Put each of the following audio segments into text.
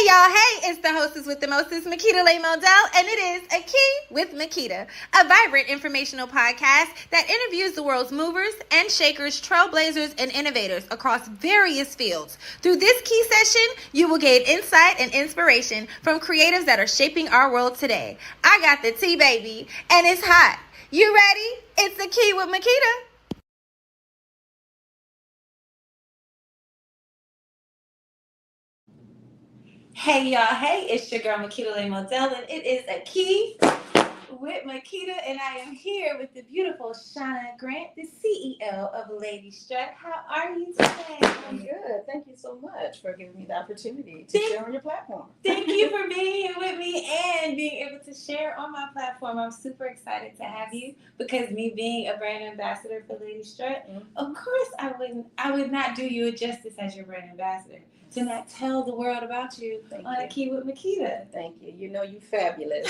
Y'all. Hey, it's the hostess with the mostest, Makita Lay Modell, and it is A Key with Makita, a vibrant informational podcast that interviews the world's movers and shakers, trailblazers, and innovators across various fields. Through this key session, you will gain insight and inspiration from creatives that are shaping our world today. I got the tea, baby, and it's hot. You ready? It's The Key with Makita. Hey y'all, hey, it's your girl Makita Lay Modell, and it is A Key with Makita, and I am here with the beautiful Shawna Grant, the CEO of Lady Strut. How are you today? I'm good. Thank you so much for giving me the opportunity to share on your platform. Thank you for being here with me and being able to share on my platform. I'm super excited to have you because me being a brand ambassador for Lady Strut, of course I would not do you a justice as your brand ambassador to not tell the world about you on A Key with Makita. Thank you. You know you fabulous.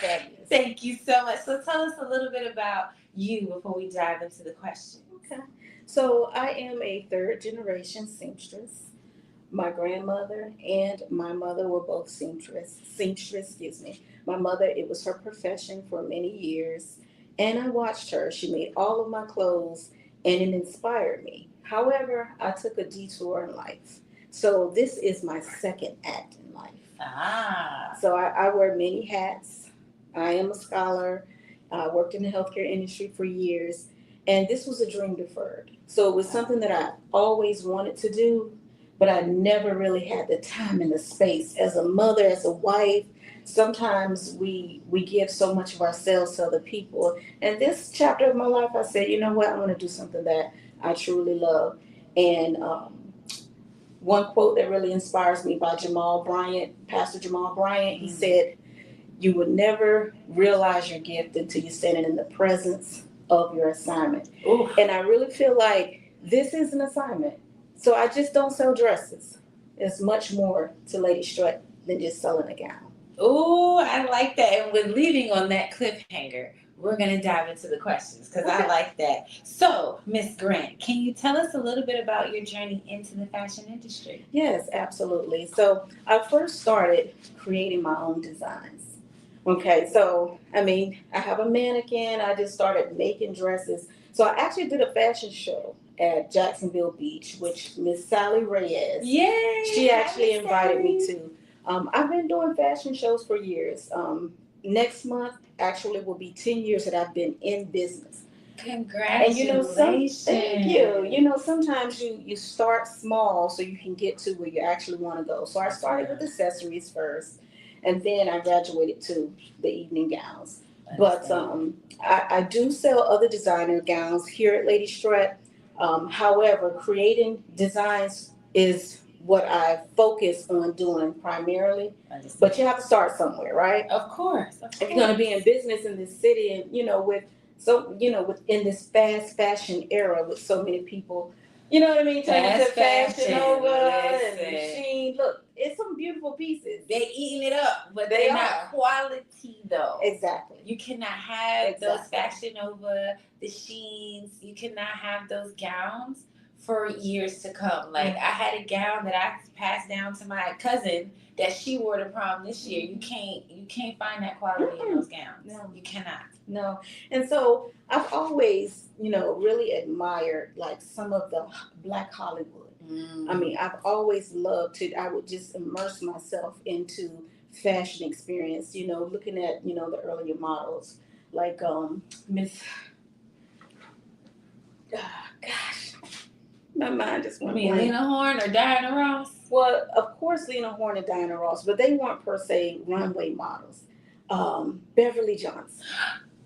Fabulous. Thank you so much. So tell us a little bit about you before we dive into the question. Okay. So I am a third generation seamstress. My grandmother and my mother were both seamstress, My mother, it was her profession for many years, and I watched her. She made all of my clothes, and it inspired me. However, I took a detour in life. So this is my second act in life. So I wear many hats. I am a scholar. I worked in the healthcare industry for years, and this was a dream deferred. So it was something that I always wanted to do, but I never really had the time and the space. As a mother, as a wife, sometimes we give so much of ourselves to other people. And this chapter of my life, I said, you know what, I want to do something that I truly love. And one quote that really inspires me by Jamal Bryant, Pastor Jamal Bryant, he said, you would never realize your gift until you're standing in the presence of your assignment. Ooh. And I really feel like this is an assignment. So I just don't sell dresses. There's much more to Lady Strut than just selling a gown. Oh, I like that. And we're leaving on that cliffhanger. We're going to dive into the questions because I like that. So, Miss Grant, can you tell us a little bit about your journey into the fashion industry? Yes, absolutely. So I first started creating my own designs. Okay, so I have a mannequin. I just started making dresses. So I actually did a fashion show at Jacksonville Beach, which Miss Sally Reyes, she actually invited me to. I've been doing fashion shows for years. Next month actually will be 10 years that I've been in business. Congratulations. And thank you. Sometimes you start small so you can get to where you actually want to go. So I started with accessories first, and then I graduated to the evening gowns. But I do sell other designer gowns here at Lady Strut. However, creating designs is what I focus on doing primarily. But you have to start somewhere, right? Of course. If you're going to be in business in this city, and within this fast fashion era with so many people, you know what I mean? Turning to Fashion Nova and Machine. Look, it's some beautiful pieces. They eating it up, but they're not quality though. Exactly. You cannot have those Fashion Nova, the Sheens. You cannot have those gowns for years to come. Like I had a gown that I passed down to my cousin that she wore to prom this year. You can't find that quality in those gowns. No, you cannot. No. And so I've always, really admired like some of the Black Hollywood. I've always loved I would just immerse myself into fashion experience, looking at, the earlier models like Miss, gosh, my mind just went blank. Lena Horne or Diana Ross? Well, of course, Lena Horne and Diana Ross, but they weren't per se runway models. Beverly Johnson.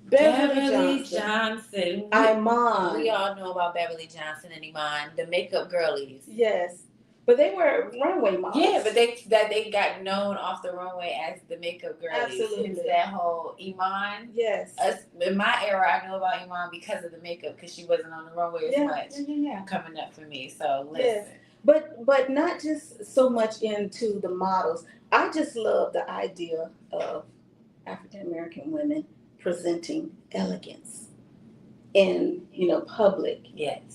Beverly Johnson. Iman. We all know about Beverly Johnson and Iman, the makeup girlies. Yes. But they were runway models. Yeah, but they got known off the runway as the makeup girlies. Absolutely. It's that whole Iman. Yes. In my era, I know about Iman because of the makeup, because she wasn't on the runway as much coming up for me. So listen. Yes. But not just so much into the models. I just love the idea of African American women presenting elegance in public,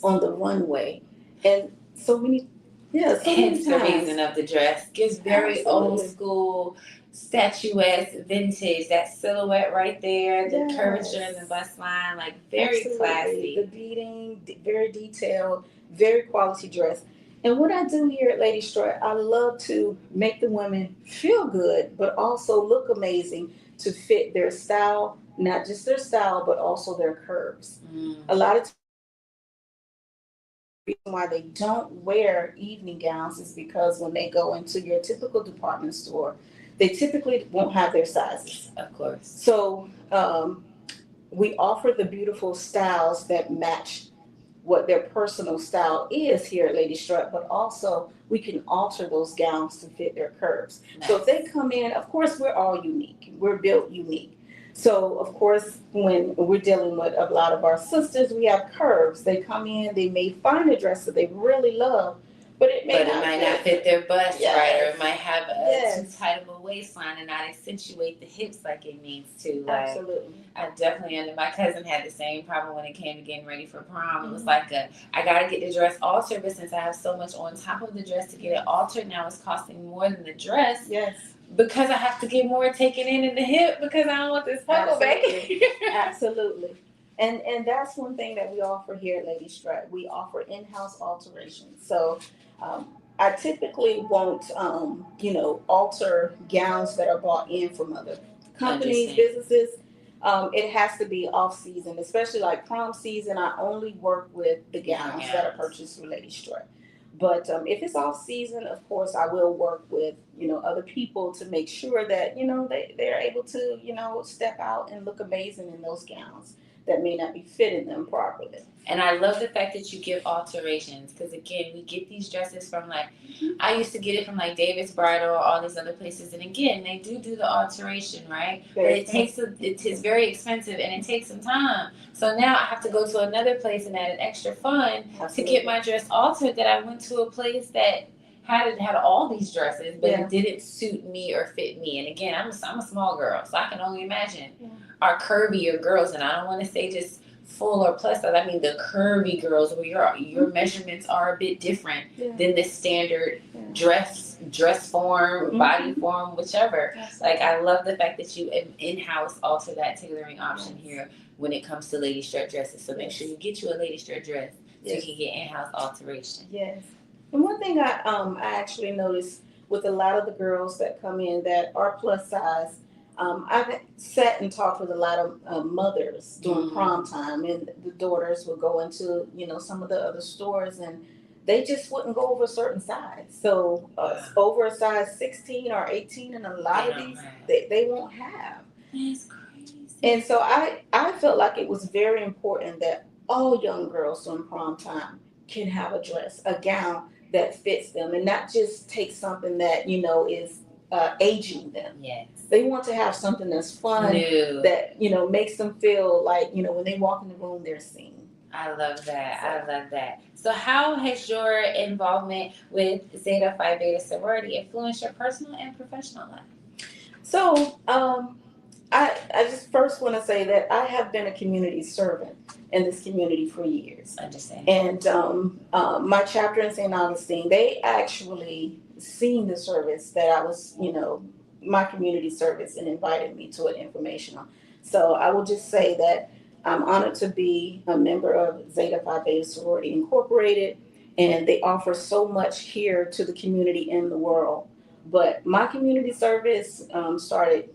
on the runway, and so many Yeah, so many Hence the times. reason of the dress. Gives very old Absolutely. school, statuesque, vintage. That silhouette right there, the curvature in the Yes. bust line, like very Absolutely. The classy. beading, very detailed, very quality dress. And what I do here at Lady Strut, I love to make the women feel good, but also look amazing to fit their style, not just their style, but also their curves. Mm. A lot of times, the reason why they don't wear evening gowns is because when they go into your typical department store, they typically won't have their sizes. Of course. So, we offer the beautiful styles that match what their personal style is here at Lady Strut, but also we can alter those gowns to fit their curves. Nice. So if they come in, of course, we're all unique. We're built unique. So, of course, when we're dealing with a lot of our sisters, we have curves. They come in, they may find a dress that they really love, but it may not fit their bust Yes. right, or it might have too Yes. tight of a waistline and not accentuate the hips like it needs to. Like, Absolutely. I definitely under. My cousin had the same problem when it came to getting ready for prom. It was Mhm. like I gotta get the dress altered, but since I have so much on top of the dress to get it altered, now it's costing more than the dress. Yes. Because I have to get more taken in the hip because I don't want this buckle back. Absolutely. And that's one thing that we offer here at Lady Strut. We offer in-house alterations. So I typically won't, alter gowns that are bought in from other companies, businesses. It has to be off season, especially like prom season. I only work with the gowns that are purchased through Lady Strut. But if it's off season, of course, I will work with other people to make sure that they're able to step out and look amazing in those gowns that may not be fitting them properly. And I love the fact that you give alterations because again, we get these dresses from I used to get it from like David's Bridal or all these other places, and again, they do the alteration, right? But it is very expensive and it takes some time. So now I have to go to another place and add an extra fund to get my dress altered. That I went to a place that had all these dresses, but it didn't suit me or fit me. And again, I'm a small girl, so I can only imagine our curvier girls, and I don't want to say just full or plus size. I mean the curvy girls where your measurements are a bit different than the standard dress form, body form, whichever. Like I love the fact that you in-house alter that tailoring option here when it comes to Lady Strut dresses. So make sure you get you a Lady Strut dress so you can get in-house alteration. Yes. And one thing I actually noticed with a lot of the girls that come in that are plus size, I've sat and talked with a lot of mothers during prom time, and the daughters would go into some of the other stores, and they just wouldn't go over a certain size. So over a size 16 or 18, and a lot of these they won't have. That's crazy. And so I felt like it was very important that all young girls during prom time can have a dress, a gown that fits them, and not just take something that is aging them. Yes. They want to have something that's fun, that makes them feel like when they walk in the room they're seen. I love that. I love that. So how has your involvement with Zeta Phi Beta sorority influenced your personal and professional life? So I just first want to say that I have been a community servant in this community for years. Understand. And my chapter in St. Augustine, they actually seen the service that I was, my community service, and invited me to an informational. So I will just say that I'm honored to be a member of Zeta Phi Beta Sorority Incorporated, and they offer so much here to the community and the world. But my community service started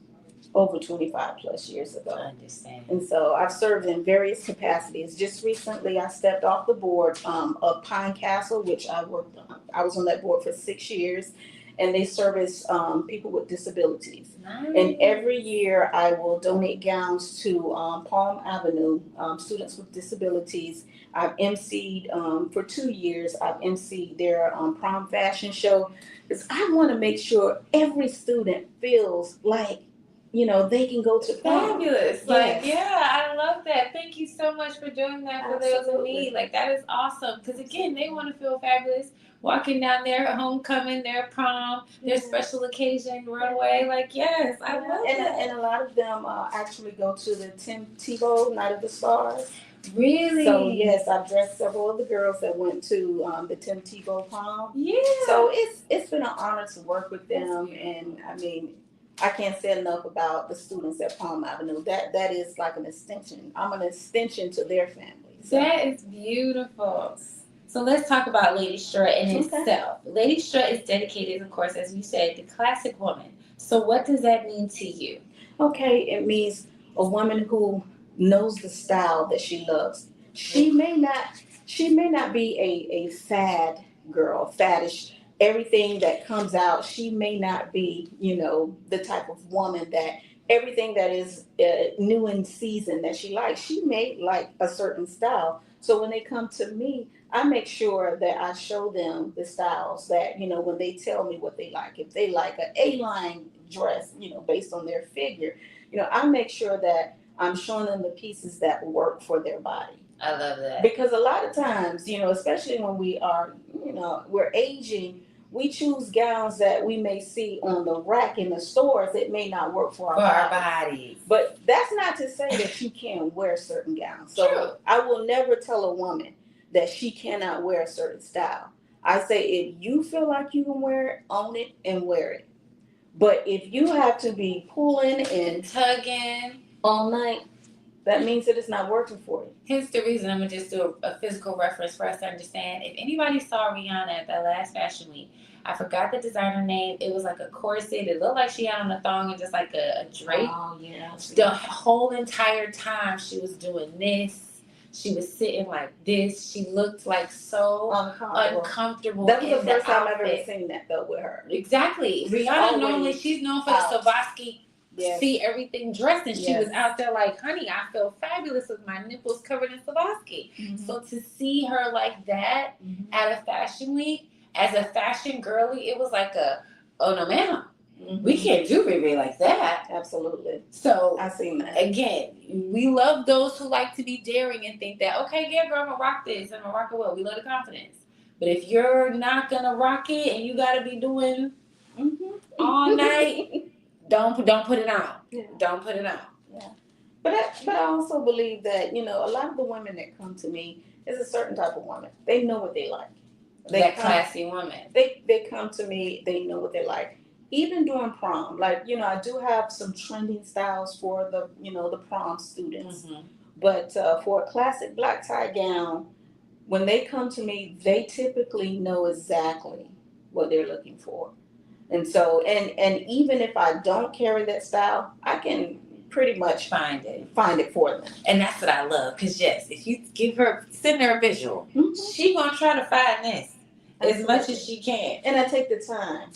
over 25 plus years ago. I understand. And so I've served in various capacities. Just recently, I stepped off the board of Pine Castle, which I worked on. I was on that board for 6 years, and they service people with disabilities. Nice. And every year, I will donate gowns to Palm Avenue, students with disabilities. I've emceed for 2 years. I've emceed their prom fashion show, because I want to make sure every student feels like they can go to prom. Fabulous. Yes. Like, yeah, I love that. Thank you so much for doing that for those in need. Like, that is awesome. Because, again, they want to feel fabulous walking down their homecoming, their prom, their special occasion runway. Like, yes, I love that. And a lot of them actually go to the Tim Tebow Night of the Stars. Really? So yes, I've dressed several of the girls that went to the Tim Tebow prom. Yeah. So it's been an honor to work with them, and I mean, I can't say enough about the students at Palm Avenue. That is like an extension. I'm an extension to their family. So. That is beautiful. So let's talk about Lady Strut in itself. Lady Strut is dedicated, of course, as you said, the classic woman. So what does that mean to you? Okay, it means a woman who knows the style that she loves. She may not be a fad girl, faddish. Everything that comes out, she may not be, the type of woman that everything that is new in season that she likes. She may like a certain style. So when they come to me, I make sure that I show them the styles that, when they tell me what they like. If they like an A-line dress, based on their figure, I make sure that I'm showing them the pieces that work for their body. I love that. Because a lot of times, especially when we are, we're aging, we choose gowns that we may see on the rack in the stores. It may not work for our bodies. But that's not to say that you can't wear certain gowns. So True. I will never tell a woman that she cannot wear a certain style. I say if you feel like you can wear it, own it and wear it. But if you have to be pulling and tugging all night, that means that it's not working for you. Here's the reason. I'm going to just do a physical reference for us to understand. If anybody saw Rihanna at that last fashion week, I forgot the designer name. It was like a corset. It looked like she had on a thong and just like a drape. Oh, yeah. The whole entire time she was doing this. She was sitting like this. She looked like so uncomfortable. That was the first time I've ever seen that though with her. Exactly. Rihanna normally, she's known for the Savasky, see everything dressed, and she was out there like, honey, I feel fabulous with my nipples covered in Savasky. Mm-hmm. So to see her like that at a fashion week, as a fashion girly, it was like oh no ma'am. Mm-hmm. We can't do Riri like that. Absolutely. So I seen that. Again, we love those who like to be daring and think that, okay, yeah, girl, I'm gonna rock this and I'm gonna rock it well. We love the confidence. But if you're not gonna rock it and you gotta be doing all night, don't put it on. Yeah. Don't put it on. Yeah. But I also believe that, a lot of the women that come to me is a certain type of woman. They know what they like. Classy woman. They come to me, they know what they like. Even during prom, like, I do have some trending styles for the, the prom students. Mm-hmm. But for a classic black tie gown, when they come to me, they typically know exactly what they're looking for. And so, and even if I don't carry that style, I can pretty much find it for them. And that's what I love. Because yes, if you send her a visual, she gonna try to find this as much as she can. And I take the time.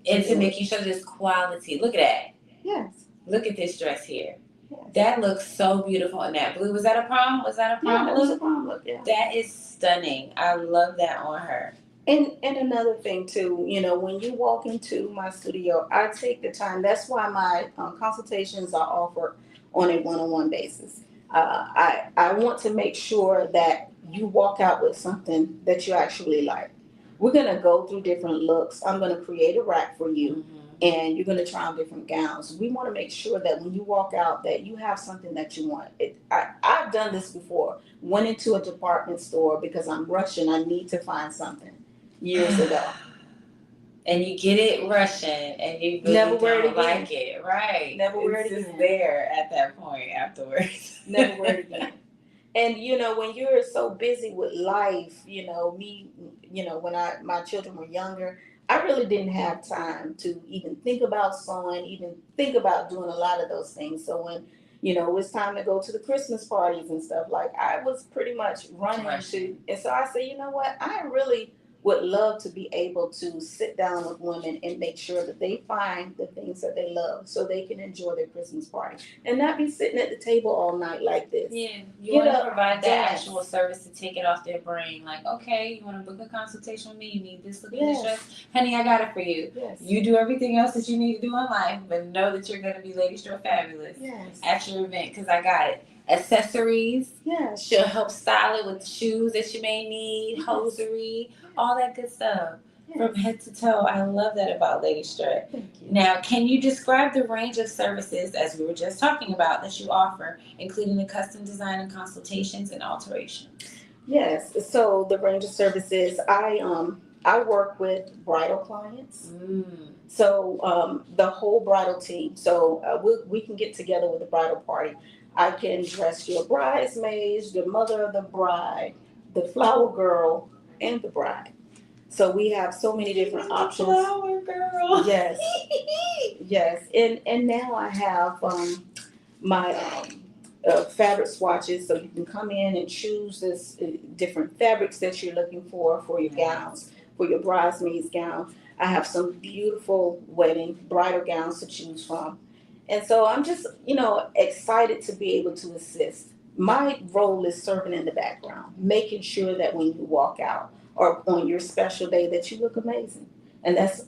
And to make you show this quality. Look at that. Yes. Look at this dress here. Yes. That looks so beautiful in that blue. Was that a prom? Yeah, that was a prom look, yeah. That is stunning. I love that on her. And another thing too, when you walk into my studio, I take the time. That's why my consultations are offered on a one-on-one basis. I want to make sure that you walk out with something that you actually like. We're going to go through different looks. I'm going to create a rack for you, and you're going to try on different gowns. We want to make sure that when you walk out that you have something that you want. I've done this before. Went into a department store because I'm rushing. I need to find something years ago. And you get it rushing, and you really never wear it again. Like it. Right. Never wear it again. It's just there at that point afterwards. Never wear it again. And, when you're so busy with life, me, when my children were younger, I really didn't have time to even think about sewing, even think about doing a lot of those things. So when, it was time to go to the Christmas parties and stuff, like I was pretty much running to, and so I said, you know what, I really would love to be able to sit down with women and make sure that they find the things that they love so they can enjoy their Christmas party and not be sitting at the table all night like this. Yeah, you want to provide that actual service to take it off their brain. Like, okay, you want to book a consultation with me? You need this look at this dress? Honey, I got it for you. Yes. You do everything else that you need to do in life, but know that you're going to be Lady Strut fabulous at your event because I got it. Accessories. Yeah. She'll help style it with shoes that you may need, hosiery, all that good stuff. from head to toe. I love that about Lady Strut. Thank you. Now, can you describe the range of services, as we were just talking about, that you offer, including the custom design and consultations and alterations? Yes. So the range of services, I work with bridal clients. So the whole bridal team. So we can get together with the bridal party. I can dress your bridesmaids, the mother of the bride, the flower girl, and the bride. So we have so many different options. Flower girl. Yes. Yes. And now I have my fabric swatches, so you can come in and choose this different fabrics that you're looking for your gowns, for your bridesmaid's gown. I have some beautiful wedding bridal gowns to choose from. And so I'm just, excited to be able to assist. My role is serving in the background, making sure that when you walk out or on your special day that you look amazing. And that's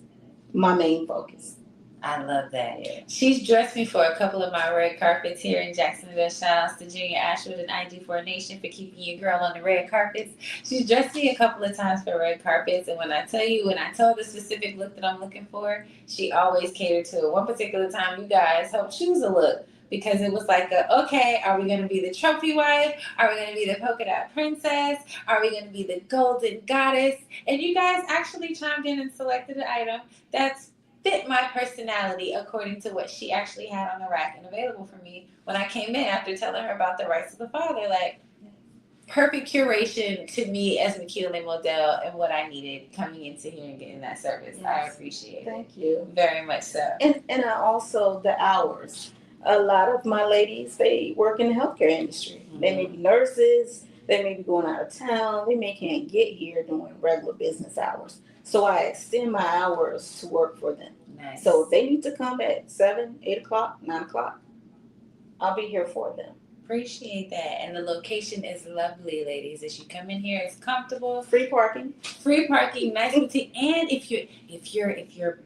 my main focus. I love that. She's dressed me for a couple of my red carpets here in Jacksonville. Shout outs to Junior Ashwood and ID4Nation for keeping your girl on the red carpets. She's dressed me a couple of times for red carpets, and when I tell her the specific look that I'm looking for, she always catered to it. One particular time, you guys helped choose a look, because it was like, okay, are we going to be the trophy wife? Are we going to be the polka dot princess? Are we going to be the golden goddess? And you guys actually chimed in and selected an item that's fit my personality according to what she actually had on the rack and available for me when I came in after telling her about the rights of the father. Like, perfect curation to me as Makita Le Model and what I needed coming into here and getting that service. Yes. I appreciate it. Thank you. Very much so. And I also, the hours. A lot of my ladies, they work in the healthcare industry. Mm-hmm. They may be nurses. They may be going out of town. They can't get here during regular business hours. So I extend my hours to work for them. Nice. So if they need to come at 7, 8 o'clock, 9 o'clock, I'll be here for them. Appreciate that. And the location is lovely, ladies. As you come in here, it's comfortable. Free parking, nice boutique. And if you're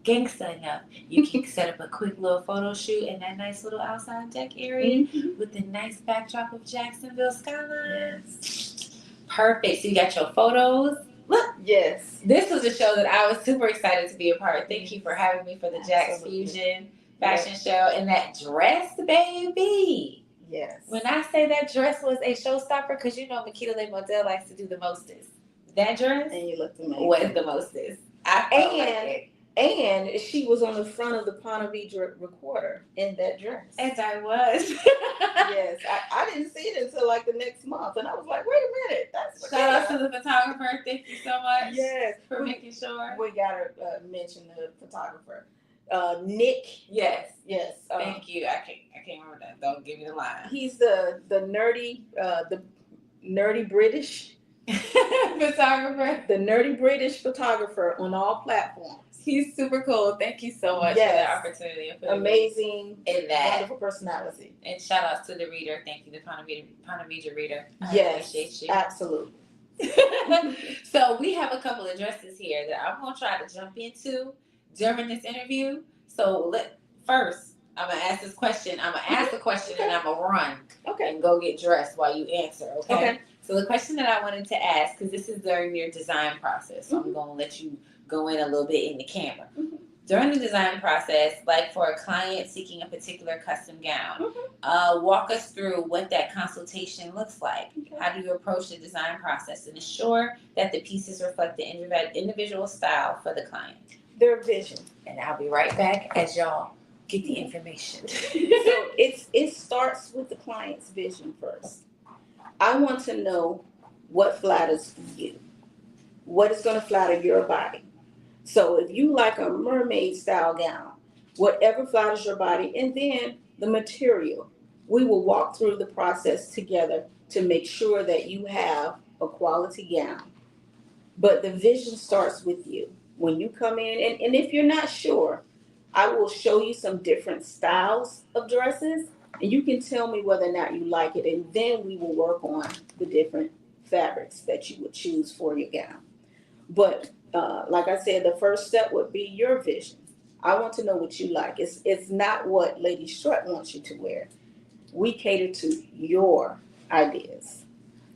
gangsta enough, you can set up a quick little photo shoot in that nice little outside deck area with the nice backdrop of Jacksonville skyline. Yes. Perfect. So you got your photos. Look. Yes. This was a show that I was super excited to be a part of. Thank you for having me for the Jax Fusion fashion show. And that dress, baby. Yes. When I say that dress was a showstopper, because Makita Le Model likes to do the mostest. That dress. And you looked amazing. Was the mostest. I felt like it. And she was on the front of the Ponte Vedra recorder in that dress. As I was. Yes. I didn't see it until like the next month. And I was like, wait a minute. That's Shout out to the photographer. Thank you so much. Yes. For making sure. We got to mention the photographer. Nick. Yes. Yes. Thank you. I can't remember that. Don't give me the line. He's the nerdy British photographer. The nerdy British photographer on all platforms. He's super cool. Thank you so much for that opportunity. Amazing in that wonderful personality. And shout outs to the reader. Thank you, the Ponte Vedra reader. I appreciate you. Absolutely. So we have a couple of dresses here that I'm gonna try to jump into during this interview. So first, I'm gonna ask this question. I'm gonna ask the question and I'm gonna run. Okay. And go get dressed while you answer. Okay. So the question that I wanted to ask, because this is during your design process, so I'm gonna let you go in a little bit in the camera. During the design process, like for a client seeking a particular custom gown, walk us through what that consultation looks like. Okay. How do you approach the design process and ensure that the pieces reflect the individual style for the client? Their vision. And I'll be right back as y'all get the information. So it starts with the client's vision first. I want to know what flatters you. What is going to flatter your body? So if you like a mermaid style gown, whatever flatters your body, and then the material, we will walk through the process together to make sure that you have a quality gown. But the vision starts with you. When you come in, and if you're not sure, I will show you some different styles of dresses, and you can tell me whether or not you like it, and then we will work on the different fabrics that you would choose for your gown. But like I said, the first step would be your vision. I want to know what you like. It's not what Lady Strut wants you to wear. We cater to your ideas.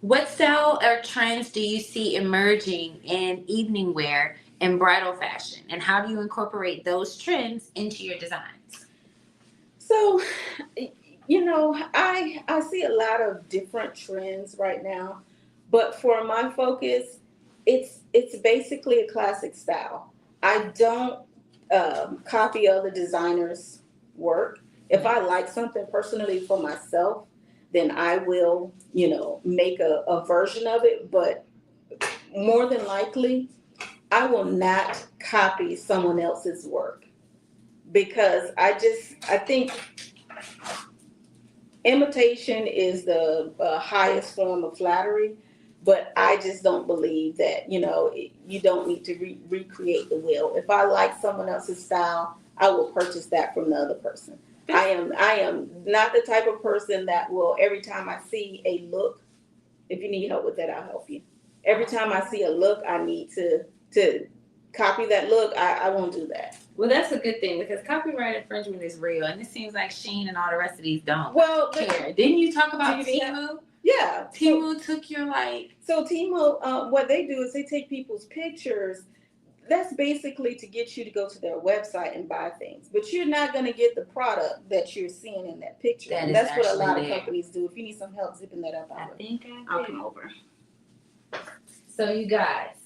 What style or trends do you see emerging in evening wear in bridal fashion, and how do you incorporate those trends into your designs? So, I see a lot of different trends right now, but for my focus, it's basically a classic style. I don't copy other designers' work. If I like something personally for myself, then I will, make a version of it. But more than likely, I will not copy someone else's work because I think imitation is the highest form of flattery, but I just don't believe that, you don't need to recreate the wheel. If I like someone else's style, I will purchase that from the other person. I am not the type of person that will, every time I see a look, if you need help with that, I'll help you. Every time I see a look, I need to copy that look. I won't do that. Well, that's a good thing because copyright infringement is real, and it seems like Shein and all the rest of these don't care. Didn't you talk about Temu? Yeah. Temu took your So Temu, what they do is they take people's pictures. That's basically to get you to go to their website and buy things, but you're not going to get the product that you're seeing in that picture. And that's what a lot of companies do. If you need some help zipping that up, I'll come over. So you guys,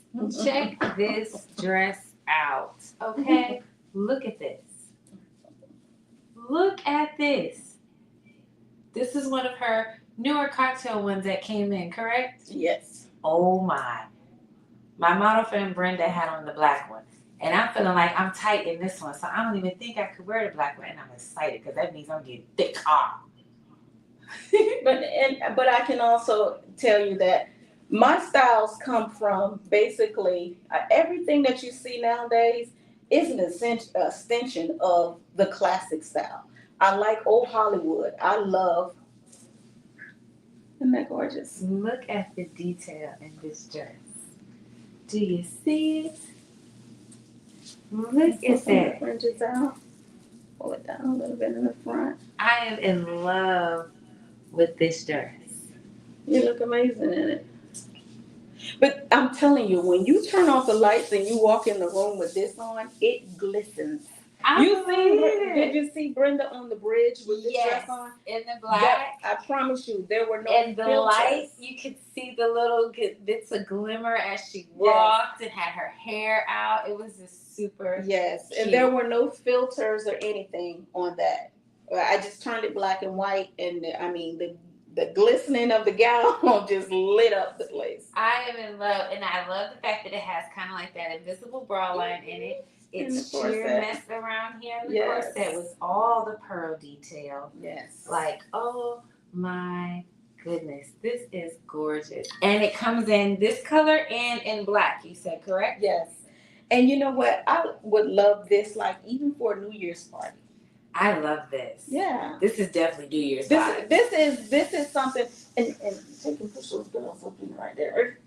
check this dress out, okay? Look at this. Look at this. This is one of her newer cocktail ones that came in, correct? Yes. Oh my. My model friend Brenda had on the black one. And I'm feeling like I'm tight in this one. So I don't even think I could wear the black one. And I'm excited because that means I'm getting thick off. But I can also tell you that my styles come from basically everything that you see nowadays is an extension of the classic style. I like old Hollywood. I love. Isn't that gorgeous? Look at the detail in this dress. Do you see it? Look at that. Fringes out. Pull it down a little bit in the front. I am in love with this dress. You look amazing in it. But I'm telling you, when you turn off the lights and you walk in the room with this on, it glistens. Did you see Brenda on the bridge with this dress on? In the black. I promise you, there were no and the filters. Light, you could see the little bits of glimmer as she walked and had her hair out. It was just super cute. And there were no filters or anything on that. I just turned it black and white, and the glistening of the gown just lit up the place. I am in love, and I love the fact that it has kind of like that invisible bra line in it. It's sheer messed around here in the corset with all the pearl detail. Yes. Like, oh my goodness. This is gorgeous. And it comes in this color and in black, you said, correct? Yes. And you know what? I would love this, like, even for a New Year's party. I love this. Yeah. This is definitely New Year's party. This is something, and take and push those girls up in right there.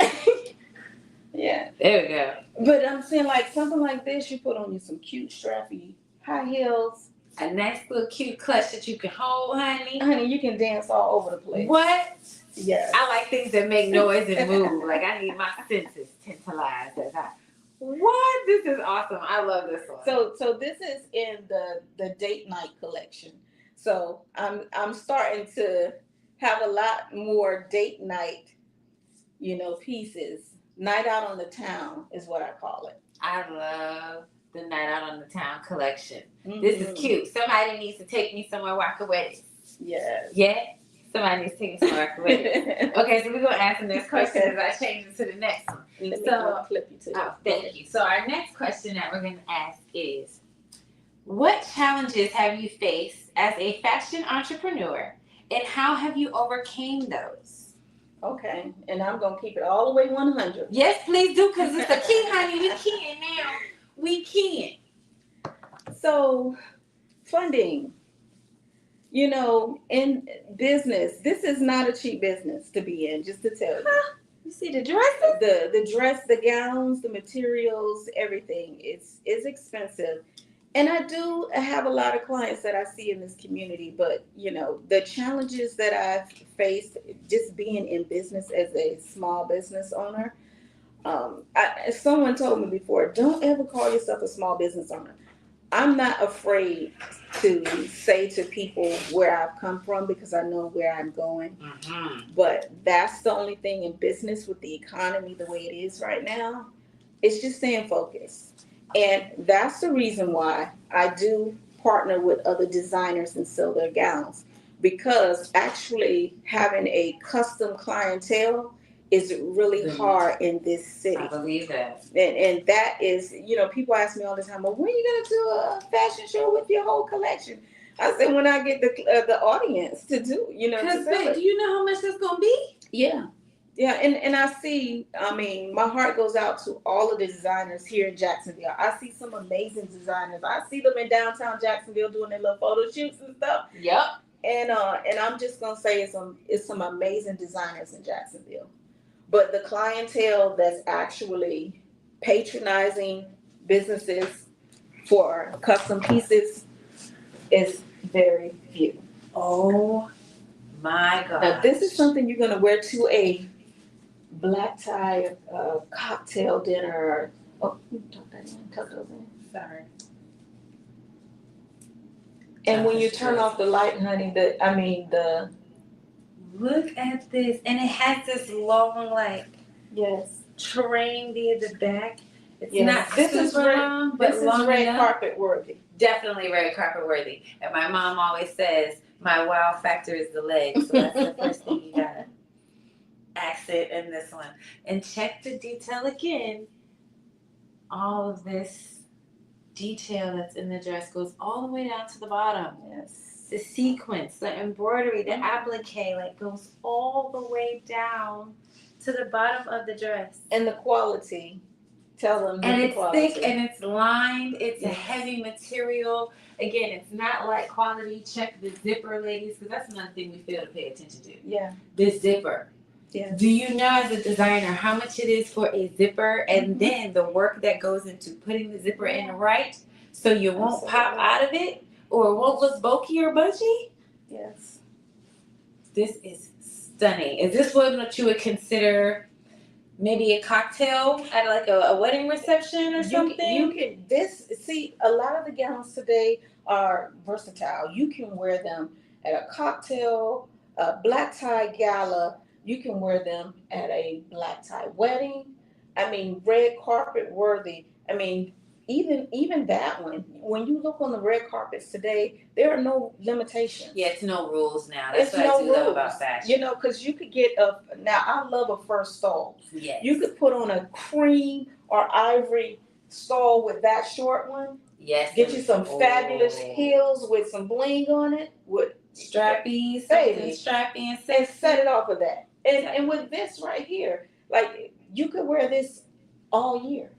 Yeah. There we go. But I'm saying, like, something like this, you put on you some cute strappy high heels. A nice little cute clutch that you can hold, honey. Honey, you can dance all over the place. What? Yes. I like things that make noise and move. Like, I need my senses tantalized as I. What? This is awesome. I love this one. So this is in the date night collection. So I'm starting to have a lot more date night, pieces. Night out on the town is what I call it. I love the Night Out on the Town collection. Mm-hmm. This is cute. Somebody needs to take me somewhere where I can wear this. Yes. Yeah? Somebody needs to take me somewhere I can wear this. Okay, so we're going to ask the next question as I change it to the next one. Let me clip you to thank you. So our next question that we're going to ask is, what challenges have you faced as a fashion entrepreneur, and how have you overcame those? Okay, and I'm going to keep it all the way 100. Yes, please do, because it's the key, honey. We can now. We can. So, funding. In business, this is not a cheap business to be in, just to tell you. You see the dresses? The dress, the gowns, the materials, everything. It's expensive. And I do have a lot of clients that I see in this community, but, the challenges that I've faced just being in business as a small business owner, Someone told me before, don't ever call yourself a small business owner. I'm not afraid to say to people where I've come from because I know where I'm going. Mm-hmm. But that's the only thing in business with the economy the way it is right now. It's just staying focused. And that's the reason why I do partner with other designers and sell their gowns. Because actually having a custom clientele is really hard in this city. I believe that. And that is, people ask me all the time, well, when are you going to do a fashion show with your whole collection? I said, when I get the audience to do, to sell it. Do you know how much it's going to be? Yeah. Yeah, and I see, my heart goes out to all of the designers here in Jacksonville. I see some amazing designers. I see them in downtown Jacksonville doing their little photo shoots and stuff. Yep. And I'm just going to say it's some amazing designers in Jacksonville. But the clientele that's actually patronizing businesses for custom pieces is very few. Oh my God. Now, this is something you're going to wear to a black tie cocktail dinner. Tuck those in. Sorry. And when you turn off the light, honey, the Look at this. And it has this long, yes, train near the back. It's yes. not This is long, but this long is red enough. carpet worthy. Definitely red carpet worthy. And my mom always says, my wow factor is the legs. So that's the first thing you gotta accent in this one. And check the detail again. All of this detail that's in the dress goes all the way down to the bottom. Yes. The sequence, the embroidery, the applique, goes all the way down to the bottom of the dress. And the quality. Tell them. And the it's quality. thick and it's lined. It's a Yes. heavy material. Again, it's not light quality. Check the zipper, ladies, because that's another thing we fail to pay attention to. Yeah. The zipper. Yeah. Do you know as a designer how much it is for a zipper and then the work that goes into putting the zipper in right so you won't pop out of it or it won't look bulky or bunchy? Yes. This is stunning. Is this what you would consider maybe a cocktail at like a wedding reception or something? You can see a lot of the gowns today are versatile. You can wear them at a cocktail, a black tie gala. You can wear them at a black tie wedding. Red carpet worthy. Even that one. When you look on the red carpets today, there are no limitations. Yeah, it's no rules now. That's what I do love about fashion. Because you could get now I love a fur stole. Yes. You could put on a cream or ivory stole with that short one. Yes. Get you some fabulous heels with some bling on it. With strappy, baby, strappy and set it off of that. And with this right here, like you could wear this all year.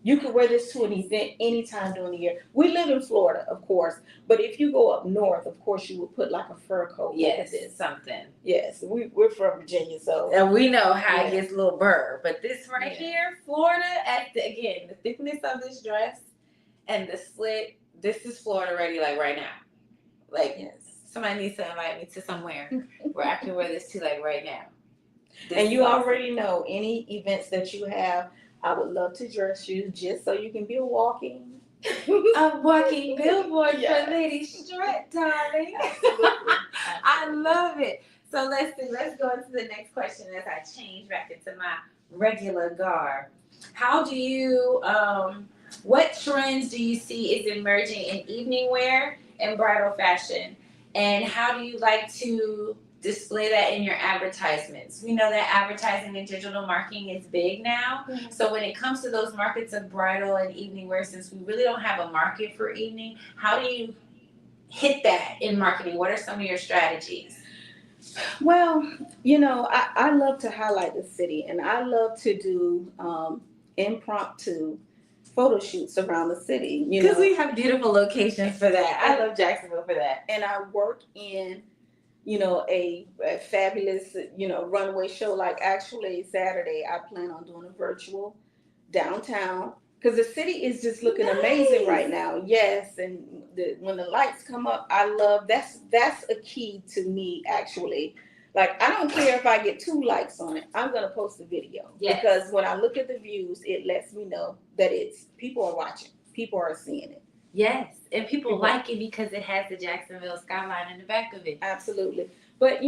You could wear this to an event anytime during the year. We live in Florida, of course, but if you go up north, of course, you would put like a fur coat. Yes, over this. something. Yes, we're from Virginia, so and we know how it gets a little burr. But this right here, Florida, the thickness of this dress and the slit. This is Florida ready, like right now. Like somebody needs to invite me to somewhere where I can wear this to, like right now. And you already know any events that you have. I would love to dress you just so you can be a walking billboard for Lady Strut, darling. Absolutely. I love it. So let's go into the next question as I change back into my regular garb. How do you what trends do you see is emerging in evening wear and bridal fashion? And how do you like to display that in your advertisements? We know that advertising and digital marketing is big now. Mm-hmm. So when it comes to those markets of bridal and evening wear, since we really don't have a market for evening, how do you hit that in marketing? What are some of your strategies? Well, I love to highlight the city, and I love to do impromptu photo shoots around the city. Because we have beautiful locations for that. I love Jacksonville for that. And I work in a fabulous, runway show. Like actually Saturday, I plan on doing a virtual downtown because the city is just looking amazing right now. Yes, and when the lights come up, I love that's a key to me actually. Like, I don't care if I get 2 likes on it. I'm going to post a video. Yes. Because when I look at the views, it lets me know that people are watching. People are seeing it. Yes. And people like it because it has the Jacksonville skyline in the back of it. Absolutely. But,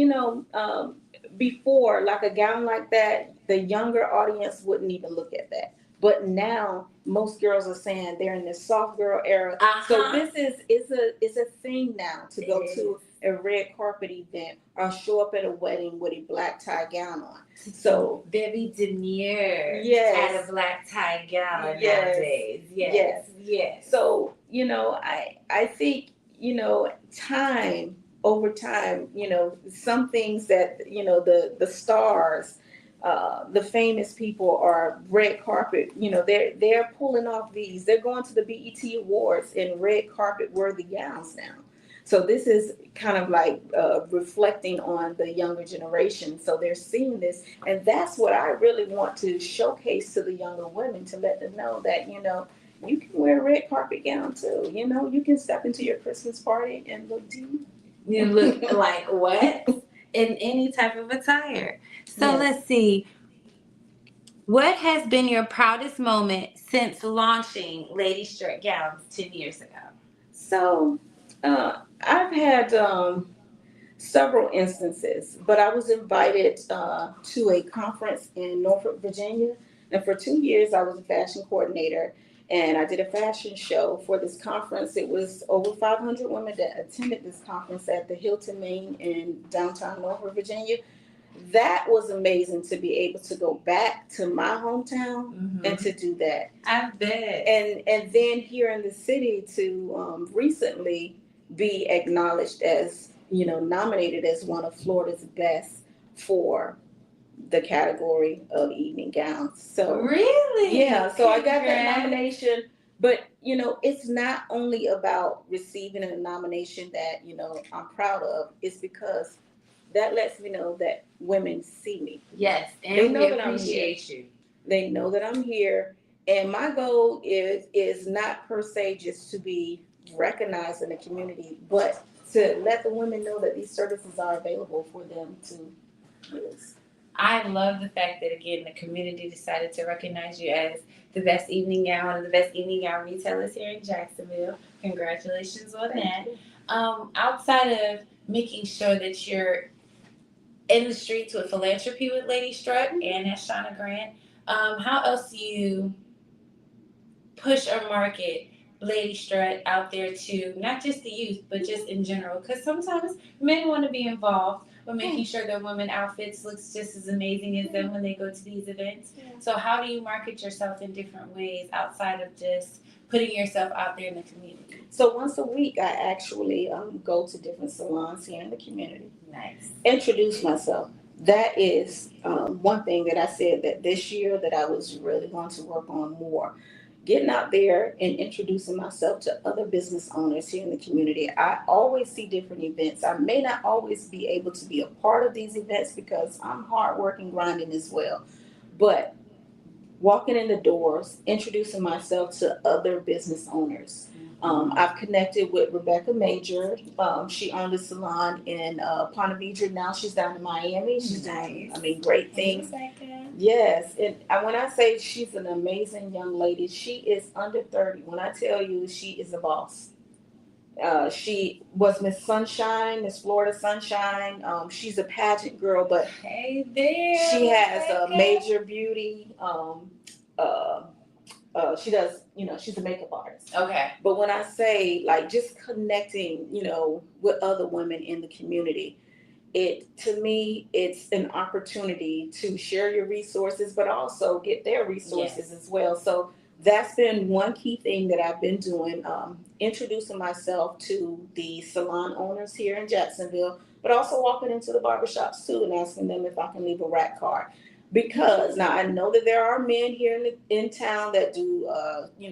before, like a gown like that, the younger audience wouldn't even look at that. But now, most girls are saying they're in this soft girl era. So this is a thing now to go to a red carpet event or show up at a wedding with a black tie gown on. So very demure yes, at a black tie gown yes, nowadays. Yes. So, I think, time over time, some things that, the stars, the famous people are red carpet, they're pulling off these. They're going to the BET Awards in red carpet worthy gowns now. So this is kind of like reflecting on the younger generation. So they're seeing this, and that's what I really want to showcase to the younger women, to let them know that, you can wear a red carpet gown too. You can step into your Christmas party and look deep. You look like what? In any type of attire. So Yes. Let's see. What has been your proudest moment since launching Lady Strut Gowns 10 years ago? So, I've had several instances, but I was invited to a conference in Norfolk, Virginia, and for 2 years I was a fashion coordinator, and I did a fashion show for this conference. It was over 500 women that attended this conference at the Hilton Main in downtown Norfolk, Virginia. That was amazing to be able to go back to my hometown and to do that. I bet. And then here in the city to recently be acknowledged as, nominated as one of Florida's best for the category of evening gowns. So really? Yeah, so I got that nomination. But, it's not only about receiving a nomination that, I'm proud of. It's because that lets me know that women see me. Yes, and they know we that appreciate you. They know that I'm here. And my goal is not per se just to be recognized in the community, but to let the women know that these services are available for them to use. I love the fact that, again, the community decided to recognize you as the best evening gown, one of the best evening gown retailers here in Jacksonville. Congratulations on that. Outside of making sure that you're in the streets with philanthropy with Lady Strut and as Shawna Grant, how else do you push or market Lady Strut out there to not just the youth, but just in general? Because sometimes men want to be involved with making sure their women outfits looks just as amazing as them when they go to these events. Yeah. So how do you market yourself in different ways outside of just putting yourself out there in the community? So once a week, I actually go to different salons here in the community. Nice. Introduce myself. That is one thing that I said that this year that I was really going to work on more. Getting out there and introducing myself to other business owners here in the community. I always see different events. I may not always be able to be a part of these events because I'm hardworking, grinding as well. But walking in the doors, introducing myself to other business owners. I've connected with Rebecca Major. She owned a salon in Ponte Vedra. Now she's down in Miami. She's doing, great things. Yes, and when I say she's an amazing young lady, she is under 30. When I tell you she is a boss. She was Miss Sunshine, Miss Florida Sunshine. She's a pageant girl, but hey there, she has a major beauty. She does, she's a makeup artist. Okay. But when I say just connecting, with other women in the community, to me, it's an opportunity to share your resources, but also get their resources as well. So that's been one key thing that I've been doing, introducing myself to the salon owners here in Jacksonville, but also walking into the barbershops too and asking them if I can leave a rack card. Because now I know that there are men here in town that do,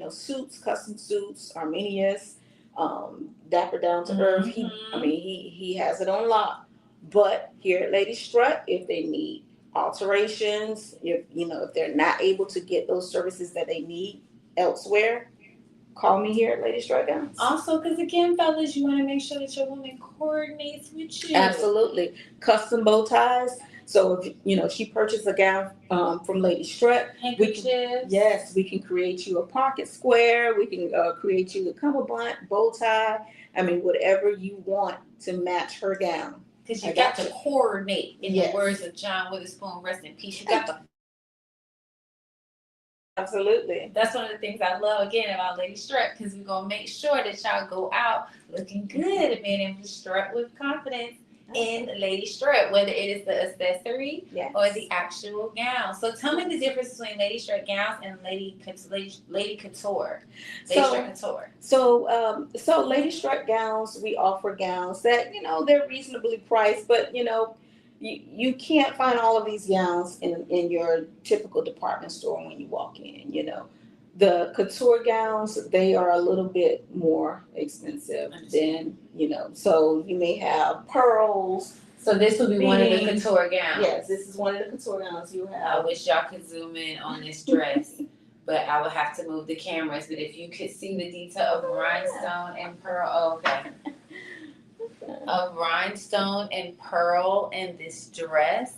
suits, custom suits, Armenians, dapper down to earth. He has it on lock. But here at Lady Strut, if they need alterations, if they're not able to get those services that they need elsewhere, call me here at Lady Strut Gowns. Also, because again, fellas, you want to make sure that your woman coordinates with you. Absolutely. Custom bow ties. So if she purchased a gown from Lady Strut, handkerchiefs. we can create you a pocket square. We can create you a cummerbund, bow tie. I mean, whatever you want to match her gown. Because you got to coordinate. In the words of John Witherspoon, rest in peace. You got to. Absolutely. That's one of the things I love again about Lady Strut, because we're gonna make sure that y'all go out looking good and being able to strut with confidence in Lady Strut, whether it is the accessory or the actual gown. So tell me the difference between Lady Strut gowns and Lady Couture. So Lady Strut gowns, we offer gowns that they're reasonably priced, but you can't find all of these gowns in your typical department store when you walk in. The couture gowns, they are a little bit more expensive than, so you may have pearls. So this will be one of the couture gowns. Yes, this is one of the couture gowns you have. I wish y'all could zoom in on this dress, but I would have to move the cameras. But if you could see the detail of rhinestone and pearl, of rhinestone and pearl in this dress,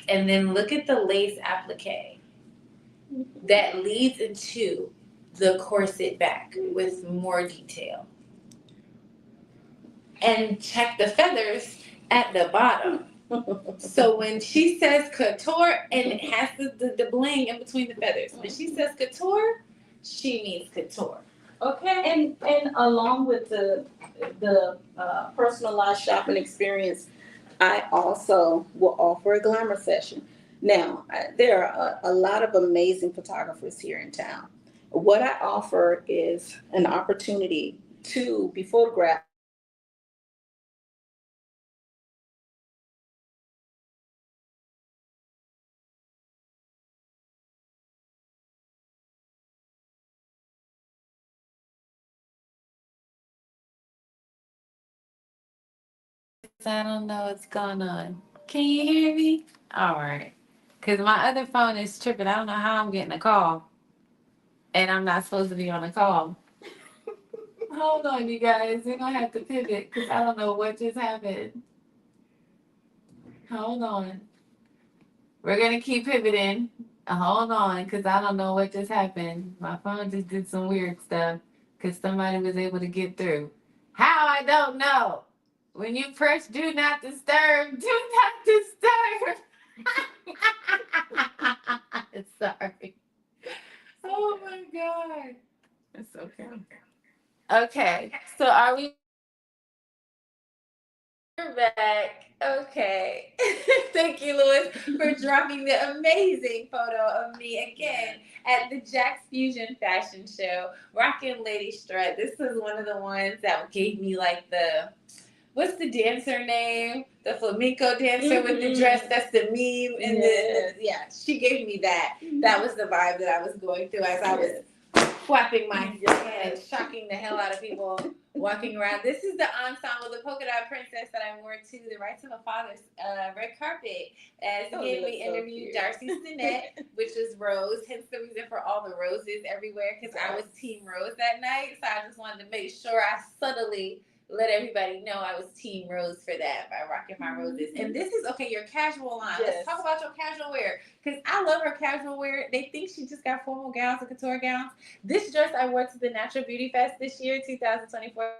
and then look at the lace applique that leads into the corset back with more detail. And check the feathers at the bottom. So when she says couture, and it has the bling in between the feathers. When she says couture, she means couture. Okay. And along with the personalized shopping experience, I also will offer a glamour session. Now, there are a lot of amazing photographers here in town. What I offer is an opportunity to be photographed. I don't know what's going on. Can you hear me? All right. Because my other phone is tripping. I don't know how I'm getting a call. And I'm not supposed to be on a call. Hold on, you guys. We're going to have to pivot because I don't know what just happened. Hold on. We're going to keep pivoting. Hold on, because I don't know what just happened. My phone just did some weird stuff because somebody was able to get through. How? I don't know. When you press do not disturb, do not disturb. Sorry. Oh my God. It's okay. Okay, so are we back? Okay. Thank you, Louis, for dropping the amazing photo of me again at the Jack's Fusion Fashion Show, rocking Lady Strut. This is one of the ones that gave me what's the dancer name? The flamenco dancer with the dress. That's the meme. And she gave me that. That was the vibe that I was going through as I was flapping my head, shocking the hell out of people walking around. This is the ensemble, the polka dot princess that I wore to the Rights of a Father's red carpet as we interviewed Darcy Stinnett, which was Rose, hence the reason for all the roses everywhere, because I was Team Rose that night. So I just wanted to make sure I subtly let everybody know I was Team Rose for that by rocking my roses. And this is, your casual line. Yes. Let's talk about your casual wear, because I love her casual wear. They think she just got formal gowns and couture gowns. This dress I wore to the Natural Beauty Fest this year, 2024.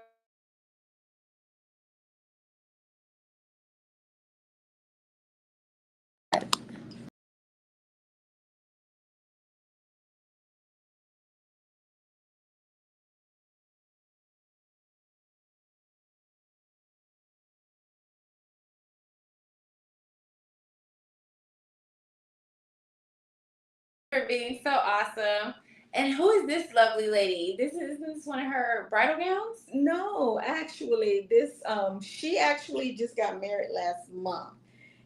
For being so awesome. And who is this lovely lady? This is one of her bridal gowns? No, actually, she actually just got married last month.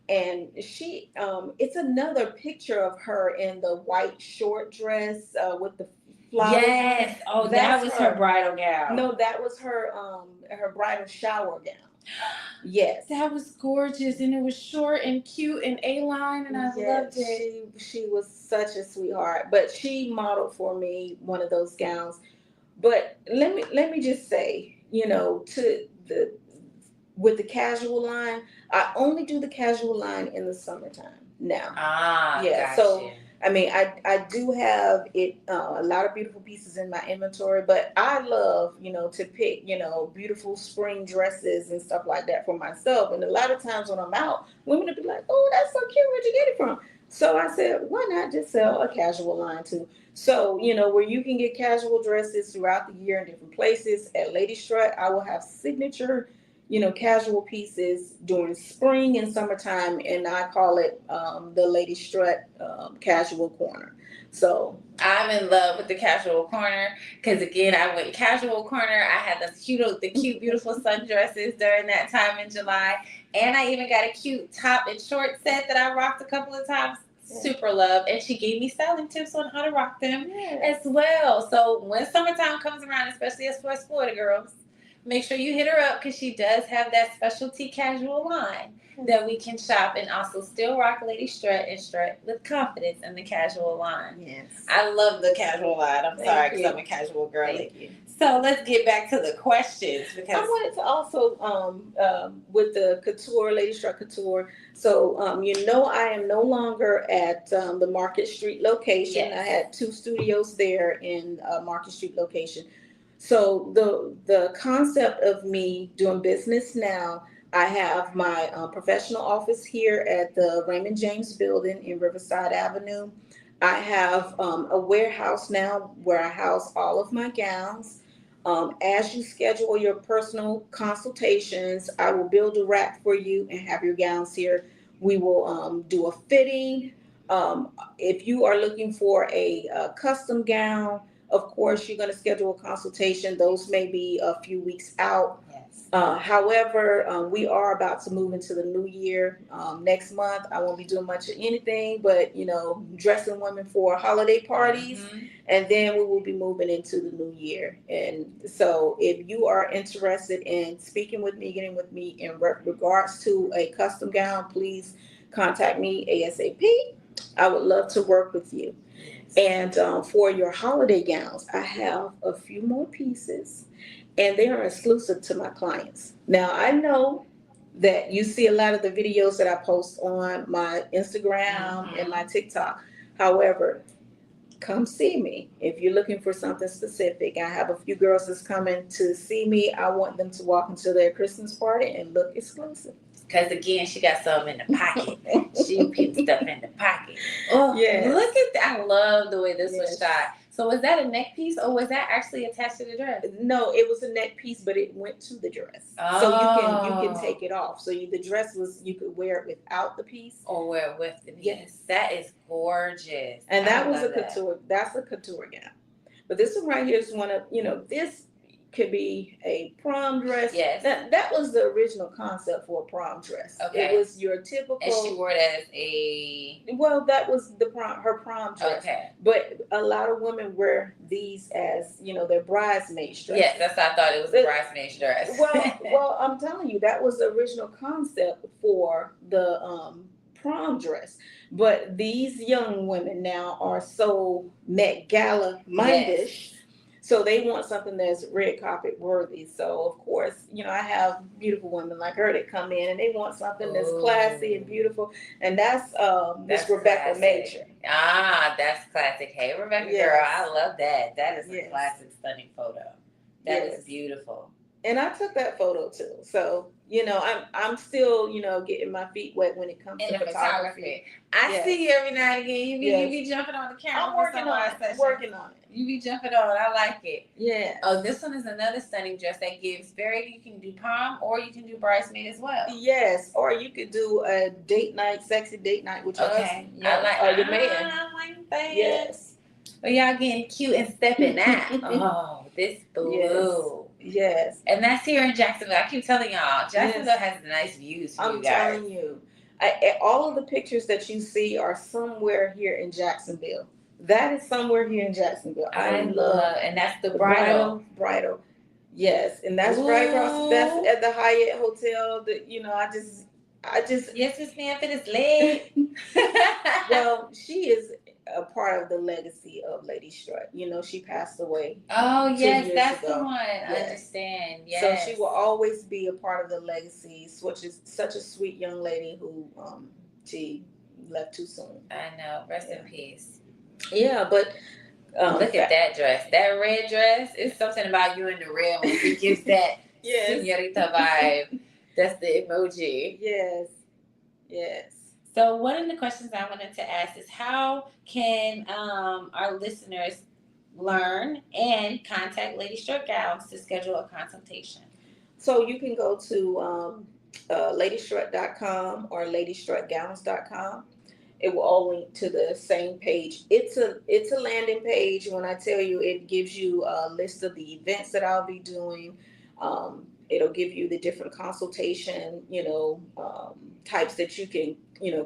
And she, it's another picture of her in the white short dress with the flowers. Yes. Oh, that was her bridal gown. No, that was her bridal shower gown. Yes. That was gorgeous, and it was short and cute and A-line, and I loved it. She was such a sweetheart, but she modeled for me one of those gowns. But let me just say, to the with the casual line, I only do the casual line in the summertime now. Yeah, Gotcha. so I mean, I do have it a lot of beautiful pieces in my inventory, but I love to pick beautiful spring dresses and stuff like that for myself. And a lot of times when I'm out, women will be like, "Oh, that's so cute. Where'd you get it from?" So I said, "Why not just sell a casual line too?" So where you can get casual dresses throughout the year in different places. At Lady Strut, I will have signature casual pieces during spring and summertime, and I call it the Lady Strut Casual Corner. So I'm in love with the casual corner because again, I went casual corner. I had the cute, beautiful sundresses during that time in July, and I even got a cute top and short set that I rocked a couple of times. Super love, and she gave me styling tips on how to rock them as well. So when summertime comes around, especially as for us Florida girls, make sure you hit her up because she does have that specialty casual line that we can shop and also still rock Lady Strut and strut with confidence in the casual line. Yes. I love the casual line. I'm sorry because I'm a casual girly. Thank you. So let's get back to the questions because I wanted to also with the couture, Lady Strut Couture. So I am no longer at the Market Street location. Yes. I had 2 studios there in Market Street location. So the concept of me doing business now, I have my professional office here at the Raymond James Building in Riverside Avenue. I have a warehouse now where I house all of my gowns. As you schedule your personal consultations, I will build a rack for you and have your gowns here. We will do a fitting. If you are looking for a custom gown, of course, you're going to schedule a consultation. Those may be a few weeks out. yes. However, we are about to move into the new year. Next month, I won't be doing much of anything, but dressing women for holiday parties, and then we will be moving into the new year. And so, if you are interested in speaking with me, getting with me in regards to a custom gown, please contact me ASAP. I would love to work with you. And for your holiday gowns, I have a few more pieces, and they are exclusive to my clients. Now, I know that you see a lot of the videos that I post on my Instagram and my TikTok. However, come see me if you're looking for something specific. I have a few girls that's coming to see me. I want them to walk into their Christmas party and look exclusive. Because again, she got something in the pocket. She put stuff in the pocket. Oh, yes. Look at that. I love the way this was shot. So was that a neck piece or was that actually attached to the dress? No, it was a neck piece, but it went to the dress. Oh. So you can take it off. So the dress you could wear it without the piece. Or wear it with the piece. Yes. That is gorgeous. And that was a couture. That's a couture gown. But this one right here is one of, this could be a prom dress. Yes. That was the original concept for a prom dress. Okay. It was your typical. And she wore it as a. Well, that was her prom dress. Okay. But a lot of women wear these as their bridesmaid dress. Yes, that's what I thought it was a bridesmaid dress. well, I'm telling you, that was the original concept for the prom dress. But these young women now are so Met Gala minded. Yes. So they want something that's red carpet worthy. So of course, I have beautiful women like her that come in and they want something that's classy and beautiful. And that's Miss Rebecca classic. Major. That's classic. Hey, Rebecca girl, I love that. That is a classic, stunning photo. That is beautiful. And I took that photo too. So, I'm still, getting my feet wet when it comes to photography. I see you every now and again. You be jumping on the camera. I'm working on it. You be jumping on it. I like it. Yeah. Oh, this one is another stunning dress that gives you can do prom or you can do bridesmaid as well. Yes. Or you could do a date night, sexy date night with your husband. Or your man. I like that. Yes. But y'all getting cute and stepping out. Oh, this blue. Yes. And that's here in Jacksonville. I keep telling y'all, Jacksonville has nice views for you guys. I'm telling you. All of the pictures that you see are somewhere here in Jacksonville. That is somewhere here in Jacksonville. I love, and that's the bridal. Bridal. Yes, and that's right across. That's at the Hyatt Hotel. That I just. Yes, Miss Manford is late. Well, she is a part of the legacy of Lady Strut. She passed away Oh 2 yes, years that's the ago. one. I Yes. understand. So Yes. she will always be a part of the legacy. Which is such a sweet young lady who she left too soon. I know. Rest in peace. Yeah, but look at that dress. That red dress. It's something about you in the red one. It gives that Yes. señorita vibe. That's the emoji. Yes. Yes. So one of the questions I wanted to ask is how can our listeners learn and contact Lady Strut Gowns to schedule a consultation? So you can go to ladystrut.com or ladystrutgowns.com. It will all link to the same page. It's a landing page. When I tell you, it gives you a list of the events that I'll be doing. It'll give you the different consultation, types that you can,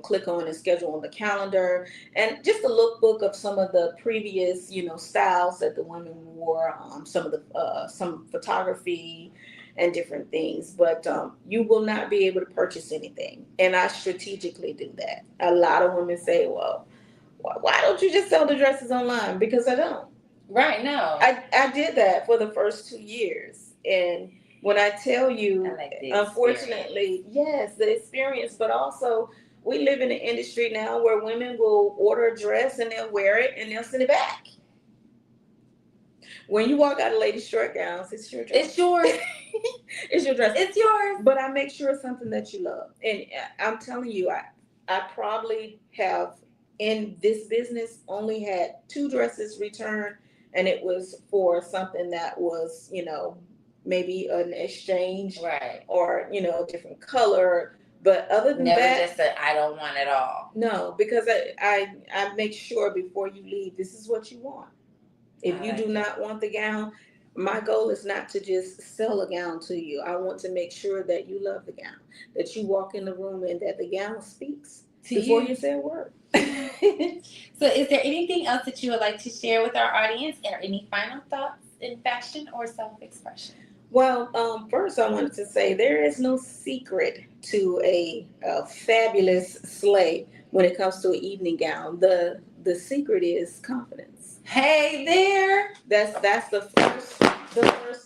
click on and schedule on the calendar, and just a lookbook of some of the previous, styles that the women wore, some of the some photography and different things. But you will not be able to purchase anything, and I strategically do that. A lot of women say, "Well, why don't you just sell the dresses online?" Because I don't. Right, no. I did that for the first 2 years, and when I tell you, unfortunately, yes, the experience, but also we live in an industry now where women will order a dress and they'll wear it and they'll send it back. When you walk out of Lady Strut Gowns, it's your dress. It's yours. It's your dress. It's yours. But I make sure it's something that you love. And I'm telling you, I probably have in this business only had 2 dresses returned, and it was for something that was, maybe an exchange, right, or a different color. But other than never that, just said I don't want it all. No, because I make sure before you leave, this is what you want. If you do not want the gown, my goal is not to just sell a gown to you. I want to make sure that you love the gown, that you walk in the room and that the gown speaks to before you say a word. So is there anything else that you would like to share with our audience, or any final thoughts in fashion or self-expression? Well, first I wanted to say there is no secret to a fabulous sleigh when it comes to an evening gown. The secret is confidence. Hey there. That's the first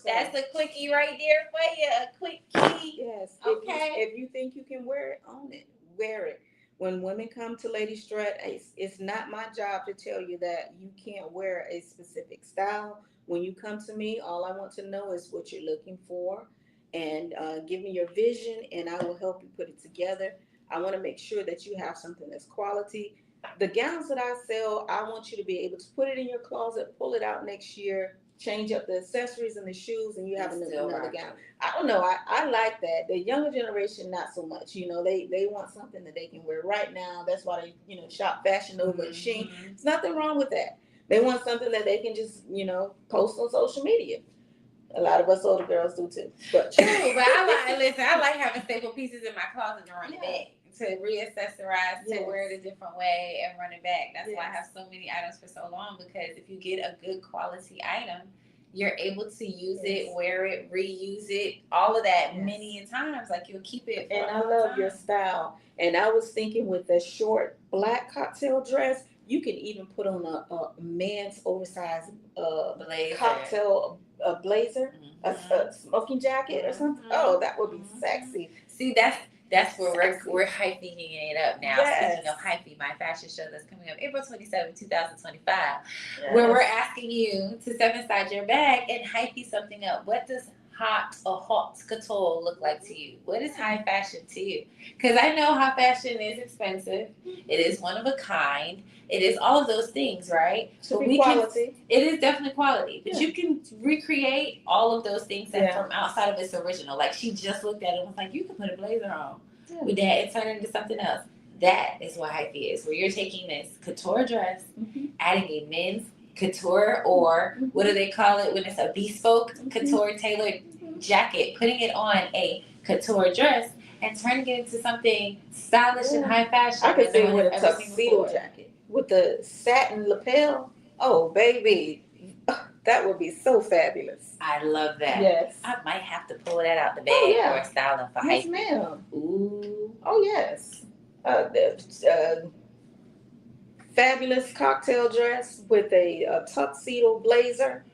That's a quickie right there for you. A quick key. Yes. Okay. If you think you can wear it, own it. Wear it. When women come to Lady Strut, it's not my job to tell you that you can't wear a specific style. When you come to me, all I want to know is what you're looking for, and give me your vision, and I will help you put it together. I want to make sure that you have something that's quality. The gowns that I sell, I want you to be able to put it in your closet, pull it out next year, change up the accessories and the shoes, and you have another gown. I don't know. I like that. The younger generation, not so much. They want something that they can wear right now. That's why they, shop Fashion Nova and Shein. There's nothing wrong with that. They want something that they can just, post on social media. A lot of us older girls do too. But true, but I like having staple pieces in my closet to run it back, to reaccessorize, to wear it a different way and run it back. That's why I have so many items for so long, because if you get a good quality item, you're able to use it, wear it, reuse it, all of that many times. Like, you'll keep it for and I love your style. And I was thinking with the short black cocktail dress, you can even put on a man's oversized blazer. Cocktail blazer, a smoking jacket or something. Oh, that would be sexy. See, that's where we're hyping it up now. Yes. Speaking of hyping, my fashion show that's coming up April 27, 2025, where we're asking you to step inside your bag and hype something up. What does haute couture look like to you? What is high fashion to you? Because I know high fashion is expensive. It is one of a kind. It is all of those things, right? But quality. It is definitely quality. But you can recreate all of those things that from outside of its original. Like, she just looked at it and was like, you could put a blazer on with that and turn it into something else. That is what hype is, where you're taking this couture dress, adding a men's couture, or what do they call it when it's a bespoke couture tailored jacket, putting it on a couture dress and turning it into something stylish and high fashion. I could see it with a tuxedo jacket with the satin lapel. Oh, baby, That would be so fabulous. I love that. Yes. I might have to pull that out the bag for a styling for Yes, hype. ma'am. Ooh. Oh, yes. Fabulous cocktail dress with a tuxedo blazer.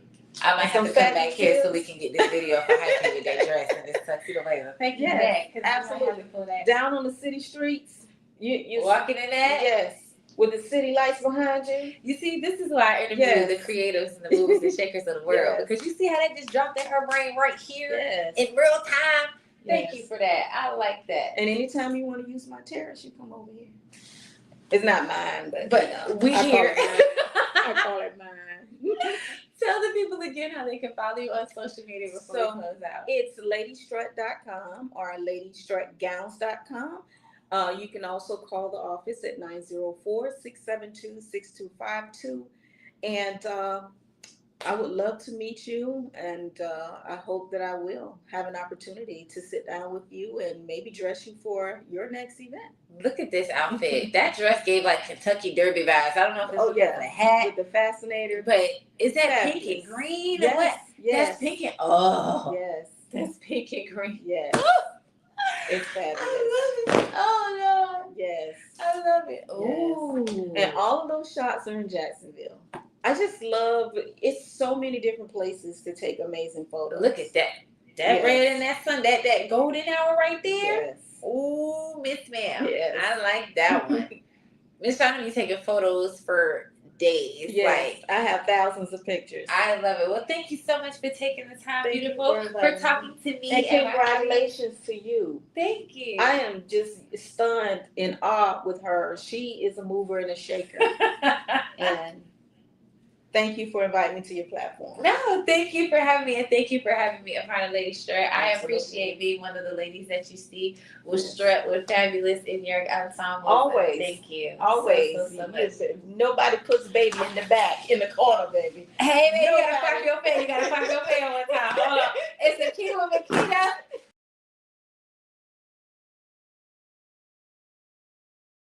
I might have to come back here so we can get this video for hype with that dress and this tuxedo blazer. Thank you for that. Absolutely. Down on the city streets. You walking in that? Yes. With the city lights behind you. You see, this is why I interview the creatives and the movers and shakers of the world. Because you see how that just dropped in her brain right here in real time? Thank you for that. I like that. And anytime you want to use my terrace, you come over here. It's not mine, but we here. I call it mine. Tell the people again how they can follow you on social media before we close out. It's ladystrut.com or ladystrutgowns.com. You can also call the office at 904-672-6252. And I would love to meet you, and I hope that I will have an opportunity to sit down with you and maybe dress you for your next event. Look at this outfit. That dress gave like Kentucky Derby vibes. I don't know if it's because of the hat. With the fascinator. But is that pink and green or what? Yes. That's pink and yes. That's pink and green. Yes. It's fabulous. I love it. Oh no. Yes. I love it. Ooh. Yes. And all of those shots are in Jacksonville. I just love it's so many different places to take amazing photos. Look at that. That red and that sun, that golden hour right there. Yes. Ooh, Miss Ma'am. Yes. I like that one. Miss Shawna be taking photos for days. Yes. I have thousands of pictures. I love it. Well, thank you so much for taking the time, beautiful, for talking to me. And congratulations to you. Thank you. I am just stunned in awe with her. She is a mover and a shaker. And thank you for inviting me to your platform. No, thank you for having me, and thank you for having me a part of Lady Strut. I appreciate being one of the ladies that you see with Strut, with Fabulous in your ensemble. Always. Thank you. Always. So much. Nobody puts baby in the back, in the corner, baby. Hey, baby, you gotta pop your fan. You gotta pop your fan one time. Hold on. It's Akita with Makita.